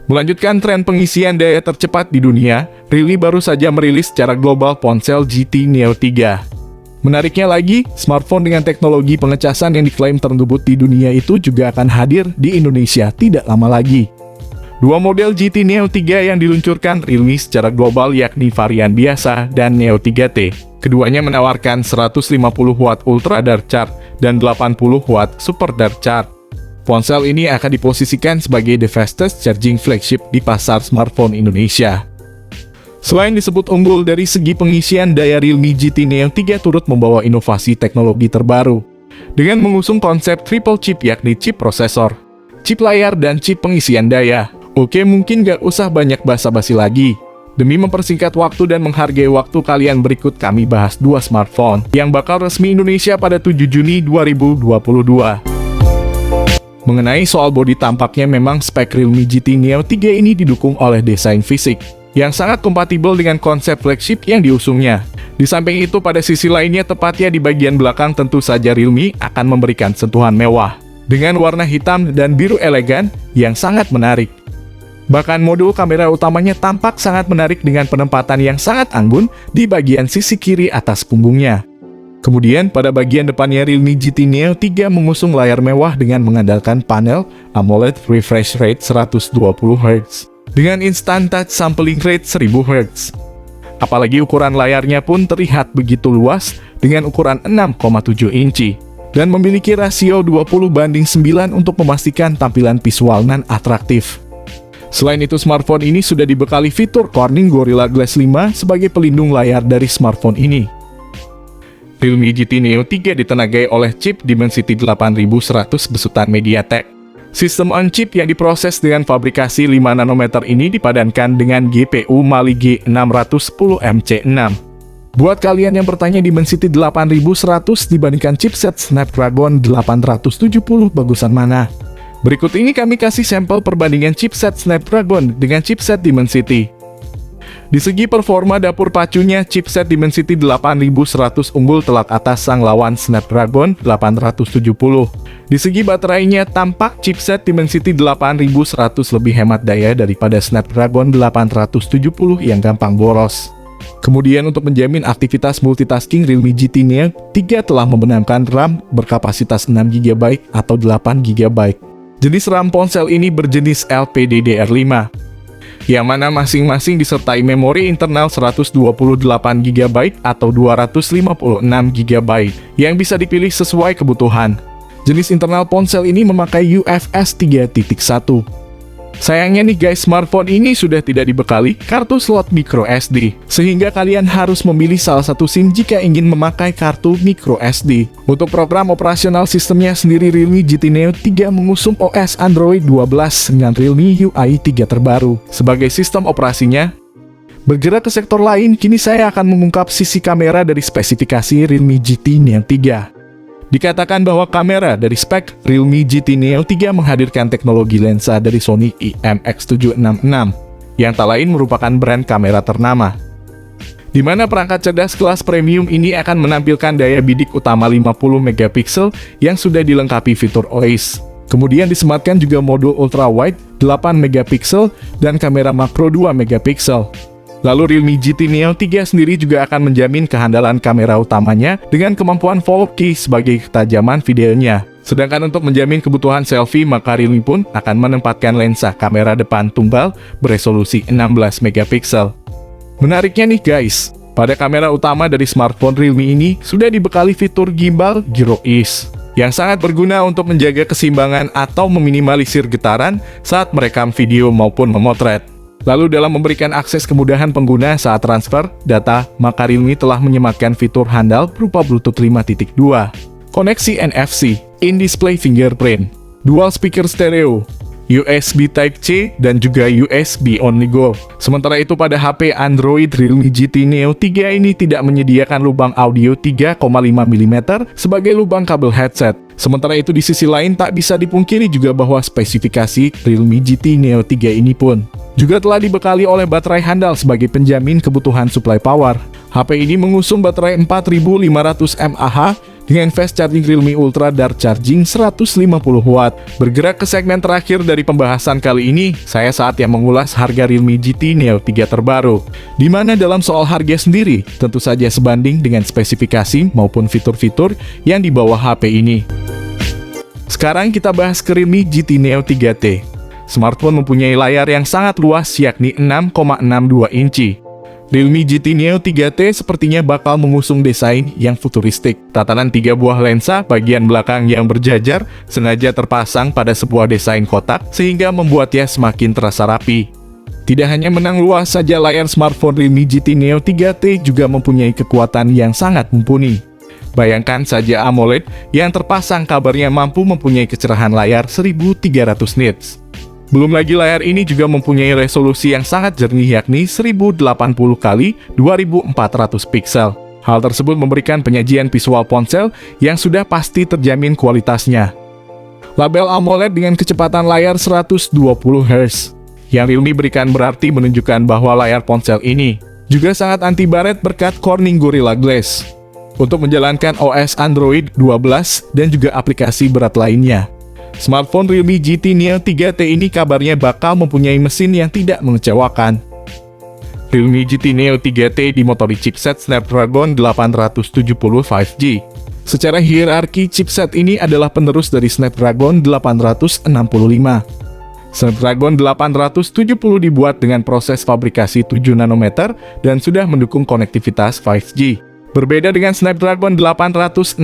Melanjutkan tren pengisian daya tercepat di dunia, Realme baru saja merilis secara global ponsel GT Neo 3. Menariknya lagi, smartphone dengan teknologi pengecasan yang diklaim tersebut di dunia itu juga akan hadir di Indonesia tidak lama lagi. Dua model GT Neo 3 yang diluncurkan Realme secara global yakni varian biasa dan Neo 3T. Keduanya menawarkan 150 Watt Ultra Dark Charge dan 80 Watt Super Dark Charge. Ponsel ini akan diposisikan sebagai the fastest charging flagship di pasar smartphone Indonesia. Selain disebut unggul dari segi pengisian daya, Realme GT Neo 3 turut membawa inovasi teknologi terbaru dengan mengusung konsep triple chip yakni chip prosesor, chip layar, dan chip pengisian daya. Oke, mungkin gak usah banyak basa-basi lagi. Demi mempersingkat waktu dan menghargai waktu kalian, berikut kami bahas dua smartphone yang bakal resmi Indonesia pada 7 Juni 2022. Mengenai soal bodi, tampaknya memang spek Realme GT Neo 3 ini didukung oleh desain fisik yang sangat kompatibel dengan konsep flagship yang diusungnya. Di samping itu, pada sisi lainnya, tepatnya di bagian belakang, tentu saja Realme akan memberikan sentuhan mewah dengan warna hitam dan biru elegan yang sangat menarik. Bahkan modul kamera utamanya tampak sangat menarik dengan penempatan yang sangat anggun di bagian sisi kiri atas punggungnya. Kemudian pada bagian depannya, Realme GT Neo 3 mengusung layar mewah dengan mengandalkan panel AMOLED refresh rate 120 Hz dengan instant touch sampling rate 1000 Hz. Apalagi ukuran layarnya pun terlihat begitu luas dengan ukuran 6,7 inci dan memiliki rasio 20:9 untuk memastikan tampilan visual nan atraktif. Selain itu, smartphone ini sudah dibekali fitur Corning Gorilla Glass 5 sebagai pelindung layar dari smartphone ini. Realme GT Neo 3 ditenagai oleh chip Dimensity 8100 besutan MediaTek. Sistem on-chip yang diproses dengan fabrikasi 5 nanometer ini dipadankan dengan GPU Mali G610MC6. Buat kalian yang bertanya Dimensity 8100 dibandingkan chipset Snapdragon 870 bagusan mana? Berikut ini kami kasih sampel perbandingan chipset Snapdragon dengan chipset Dimensity. Di segi performa dapur pacunya, chipset Dimensity 8100 unggul telak atas sang lawan Snapdragon 870. Di segi baterainya, tampak chipset Dimensity 8100 lebih hemat daya daripada Snapdragon 870 yang gampang boros. Kemudian untuk menjamin aktivitas multitasking, Realme GT Neo 3 telah membenamkan RAM berkapasitas 6GB atau 8GB. Jenis RAM ponsel ini berjenis LPDDR5, yang mana masing-masing disertai memori internal 128GB atau 256GB yang bisa dipilih sesuai kebutuhan. Jenis internal ponsel ini memakai UFS 3.1. Sayangnya nih guys, smartphone ini sudah tidak dibekali kartu slot microSD, sehingga kalian harus memilih salah satu SIM jika ingin memakai kartu microSD. Untuk program operasional sistemnya sendiri, Realme GT Neo 3 mengusung OS Android 12 dengan Realme UI 3 terbaru sebagai sistem operasinya. Bergerak ke sektor lain, kini saya akan mengungkap sisi kamera dari spesifikasi Realme GT Neo 3. Dikatakan bahwa kamera dari spek Realme GT Neo 3 menghadirkan teknologi lensa dari Sony IMX766, yang tak lain merupakan brand kamera ternama. Di mana perangkat cerdas kelas premium ini akan menampilkan daya bidik utama 50MP yang sudah dilengkapi fitur OIS. Kemudian disematkan juga modul ultra wide 8MP dan kamera makro 2MP. Lalu Realme GT Neo 3 sendiri juga akan menjamin kehandalan kamera utamanya dengan kemampuan 4K sebagai ketajaman videonya. Sedangkan untuk menjamin kebutuhan selfie, maka Realme pun akan menempatkan lensa kamera depan tunggal beresolusi 16MP. Menariknya nih guys, pada kamera utama dari smartphone Realme ini sudah dibekali fitur gimbal gyrois yang sangat berguna untuk menjaga keseimbangan atau meminimalisir getaran saat merekam video maupun memotret. Lalu dalam memberikan akses kemudahan pengguna saat transfer data, maka Realme telah menyematkan fitur handal berupa Bluetooth 5.2, koneksi NFC, in-display fingerprint, dual speaker stereo, USB Type-C, dan juga USB Only Go. Sementara itu pada HP Android, Realme GT Neo 3 ini tidak menyediakan lubang audio 3,5mm sebagai lubang kabel headset. Sementara itu di sisi lain tak bisa dipungkiri juga bahwa spesifikasi Realme GT Neo 3 ini pun juga telah dibekali oleh baterai handal sebagai penjamin kebutuhan supply power. HP ini mengusung baterai 4500 mAh dengan fast charging Realme Ultra Dart Charging 150 watt. Bergerak ke segmen terakhir dari pembahasan kali ini, saya saatnya mengulas harga Realme GT Neo 3 terbaru. Di mana dalam soal harga sendiri, tentu saja sebanding dengan spesifikasi maupun fitur-fitur yang di bawah HP ini. Sekarang kita bahas ke Realme GT Neo 3T. Smartphone mempunyai layar yang sangat luas yakni 6,62 inci. Realme GT Neo 3T sepertinya bakal mengusung desain yang futuristik. Tatanan 3 buah lensa bagian belakang yang berjajar sengaja terpasang pada sebuah desain kotak sehingga membuatnya semakin terasa rapi. Tidak hanya menang luas saja, layar smartphone Realme GT Neo 3T juga mempunyai kekuatan yang sangat mumpuni. Bayangkan saja AMOLED yang terpasang kabarnya mampu mempunyai kecerahan layar 1300 nits. Belum lagi layar ini juga mempunyai resolusi yang sangat jernih yakni 1080 x 2400 piksel. Hal tersebut memberikan penyajian visual ponsel yang sudah pasti terjamin kualitasnya. Label AMOLED dengan kecepatan layar 120 Hz yang Realme berikan berarti menunjukkan bahwa layar ponsel ini juga sangat anti baret berkat Corning Gorilla Glass untuk menjalankan OS Android 12 dan juga aplikasi berat lainnya. Smartphone Realme GT Neo 3T ini kabarnya bakal mempunyai mesin yang tidak mengecewakan. Realme GT Neo 3T dimotori chipset Snapdragon 870 5G. Secara hierarki, chipset ini adalah penerus dari Snapdragon 865. Snapdragon 870 dibuat dengan proses fabrikasi 7 nanometer dan sudah mendukung konektivitas 5G. Berbeda dengan Snapdragon 865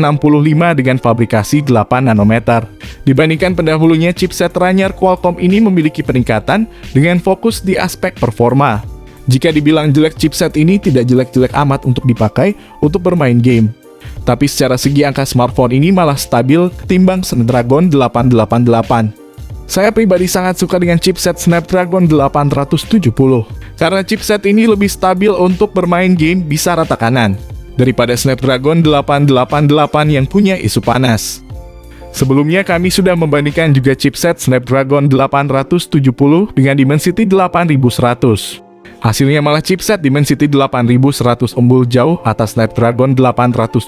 dengan fabrikasi 8 nanometer. Dibandingkan pendahulunya, chipset Ranyar Qualcomm ini memiliki peningkatan dengan fokus di aspek performa. Jika dibilang jelek, chipset ini tidak jelek-jelek amat untuk dipakai untuk bermain game. Tapi secara segi angka smartphone ini malah stabil ketimbang Snapdragon 888. Saya pribadi sangat suka dengan chipset Snapdragon 870, karena chipset ini lebih stabil untuk bermain game bisa rata kanan daripada Snapdragon 888 yang punya isu panas. Sebelumnya kami sudah membandingkan juga chipset Snapdragon 870 dengan Dimensity 8100. Hasilnya malah chipset Dimensity 8100 unggul jauh atas Snapdragon 870.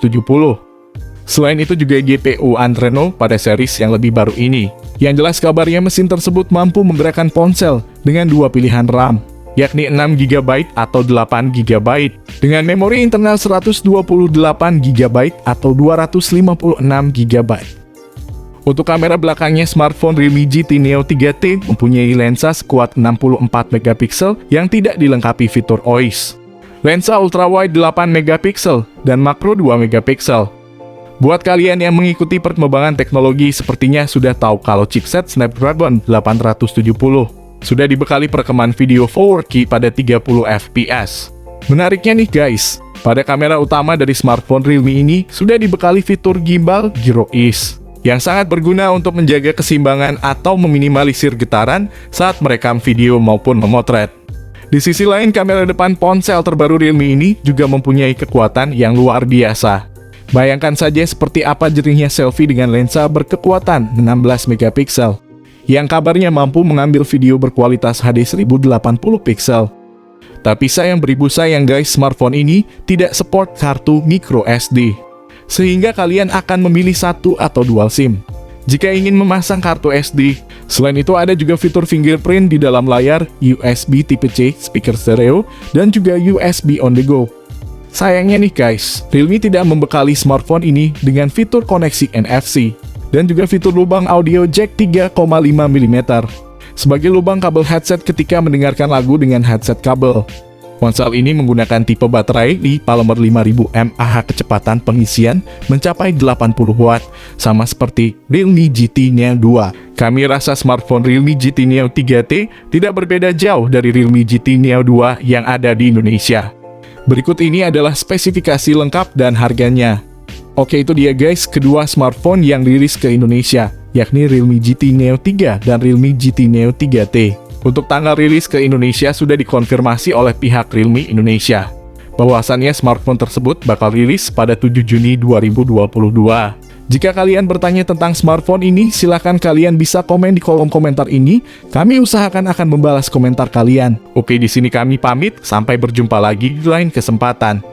Selain itu juga GPU Adreno pada series yang lebih baru ini. Yang jelas kabarnya mesin tersebut mampu menggerakkan ponsel dengan dua pilihan RAM, yakni 6GB atau 8GB, dengan memori internal 128GB atau 256GB. Untuk kamera belakangnya, smartphone Realme GT Neo 3T mempunyai lensa sekuat 64MP yang tidak dilengkapi fitur OIS. Lensa ultrawide 8MP dan makro 2MP. Buat kalian yang mengikuti perkembangan teknologi, sepertinya sudah tahu kalau chipset Snapdragon 870 sudah dibekali perekaman video 4K pada 30fps. Menariknya nih guys, pada kamera utama dari smartphone Realme ini sudah dibekali fitur gimbal gyrois yang sangat berguna untuk menjaga keseimbangan atau meminimalisir getaran saat merekam video maupun memotret. Di sisi lain, kamera depan ponsel terbaru Realme ini juga mempunyai kekuatan yang luar biasa. Bayangkan saja seperti apa jernihnya selfie dengan lensa berkekuatan 16MP yang kabarnya mampu mengambil video berkualitas HD 1080 pixel. Tapi sayang beribu sayang guys, smartphone ini tidak support kartu micro SD, sehingga kalian akan memilih satu atau dual SIM jika ingin memasang kartu SD. Selain itu ada juga fitur fingerprint di dalam layar, USB tipe C, speaker stereo, dan juga USB on the go. Sayangnya nih guys, Realme tidak membekali smartphone ini dengan fitur koneksi NFC dan juga fitur lubang audio jack 3,5mm sebagai lubang kabel headset ketika mendengarkan lagu dengan headset kabel. Ponsel ini menggunakan tipe baterai Li Polymer 5000 mAh, kecepatan pengisian mencapai 80 watt, sama seperti Realme GT Neo 2. Kami rasa smartphone Realme GT Neo 3T tidak berbeda jauh dari Realme GT Neo 2 yang ada di Indonesia. Berikut ini adalah spesifikasi lengkap dan harganya. Oke, itu dia guys, kedua smartphone yang rilis ke Indonesia, yakni Realme GT Neo 3 dan Realme GT Neo 3T. Untuk tanggal rilis ke Indonesia sudah dikonfirmasi oleh pihak Realme Indonesia, bahwasannya smartphone tersebut bakal rilis pada 7 Juni 2022. Jika kalian bertanya tentang smartphone ini, silahkan kalian bisa komen di kolom komentar ini. Kami usahakan akan membalas komentar kalian. Oke, di sini kami pamit. Sampai berjumpa lagi di lain kesempatan.